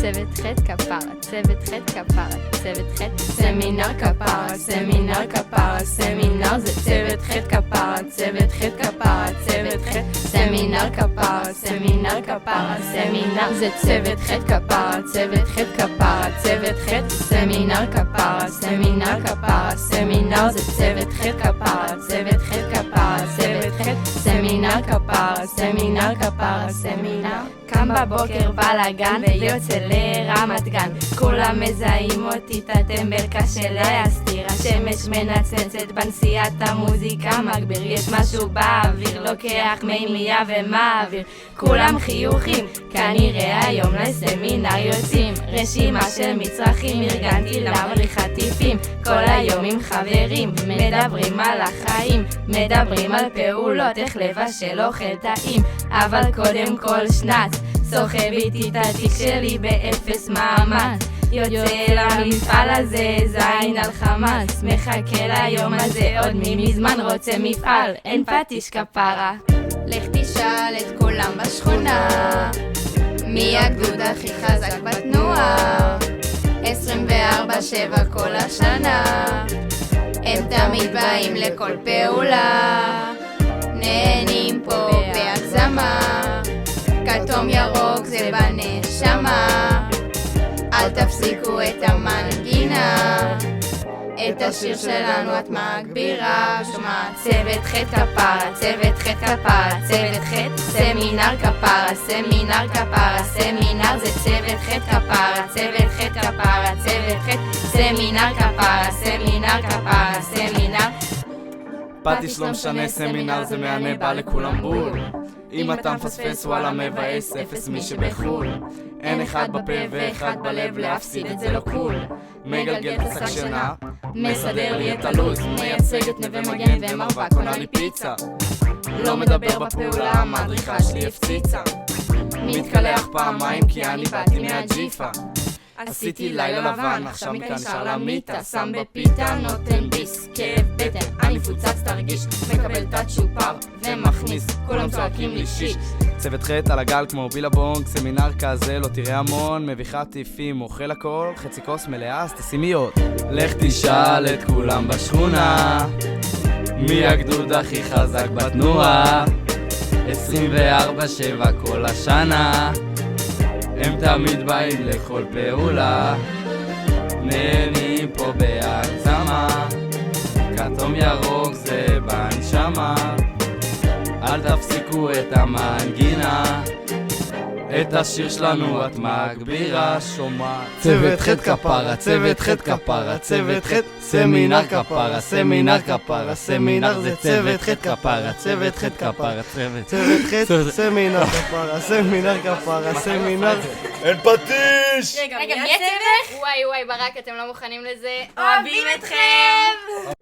צוות ח' כפרה, צוות ח' כפרה, צוות ח' סמינר כפרה, סמינר כפרה, סמינר זה צוות ח' כפרה, צוות ח' כפרה, צוות ח' סמינר כפרה, סמינר כפרה, סמינר זה צוות ח' כפרה, צוות ח' כפרה, צוות ח' סמינר כפרה, סמינר כפרה, סמינר זה צוות ח' כפרה, צוות ח' כפרה, צוות ח' סמינר כפרה, סמינר כפרה, סמינר קם בבוקר בלגן ויוצא לרמת גן, כולם מזהים אותי את הטמבל, קשה להסתיר, השמש מנצצת בנסיעת המוזיקה מגביר, יש משהו באוויר, לוקח מימייה ומעביר, כולם חיוכים, כנראה היום לסמינר יוצאים, רשימה של מצרכים ארגנתי למריח חטיפים, כל היום עם חברים, מדברים על החיים, מדברים על פעולות, איך לבשל אוכל טעים, אבל קודם כל שנץ, סוחב איתי את התיק שלי באפס מאמץ, יוצא למפעל הזה זין על חמאס, מחכה ליום הזה עוד ממזמן רוצה מפעל, אין פטיש כפרה. לך תשאל את כולם בשכונה, מי הגדוד הכי חזק בתנועה, 24/7 כל השנה, הם תמיד באים לכל פעולה, נהנים פה בהגזמה, כתום ירוק זה בנשמה, אל תפסיקו את המנגינה, את השיר שלנו את מגבירה, שומע צוות ח' כפרה, צוות ח' כפרה, צוות ח' סמינר כפרה, סמינר כפרה, סמינר זה צוות ח' כפרה, צוות ח' כפרה, צוות ח' סמינר כפרה, סמינר כפרה, סמינר פטיש לא משנה, סמינר זה מענה, בא לכולם בול, אם אתה מפספס וואלה מבאס, אפס מי שבחול, אין אחד בפה ואחד בלב, להפסיד את זה לא קול, מגלגל את השק שינה, מסדר לי את הלוז, מייצג את נווה מגן ומרווה, קונה לי פיצה, לא מדבר בפעולה, המדריכה שלי הפציצה, מתקלח פעמיים כי אני באתי מהג'יפה, עשיתי לילה לבן, עכשיו מכאן נשאר למיטה, שם בפיתה, נותן ביס, כאב בטן, אני פוצץ תרגיש, מקבל את הצ'ופר ומכניס, כולם צועקים לי שיש. צוות ח' על הגל כמו בילבונג, סמינר כזה לא תראה המון, מביכה טיפים, אוכל הכל, חצי כוס מלאה, אז תשימי עוד. לך תשאל את כולם בשכונה, מי הגדוד הכי חזק בתנועה, 24/7 כל השנה, הם תמיד באים לכל פעולה, נהנים פה בהגזמה, כתום ירוק זה בנשמה, אל תפסיקו את המנגינה, את השיר שלנו את מגבירה, שומעת צוות ח' כפרה, צוות ח' כפרה, צוות ח' סמינר כפרה, סמינר כפרה, סמינר זה צוות ח' כפרה, צוות ח' כפרה, צוות ח' סמינר כפרה, סמינר כפרה, סמינר אין פטיש! רגע, מי הצוות? וואי ברק, אתם לא מוכנים לזה? אוהבים אתכם!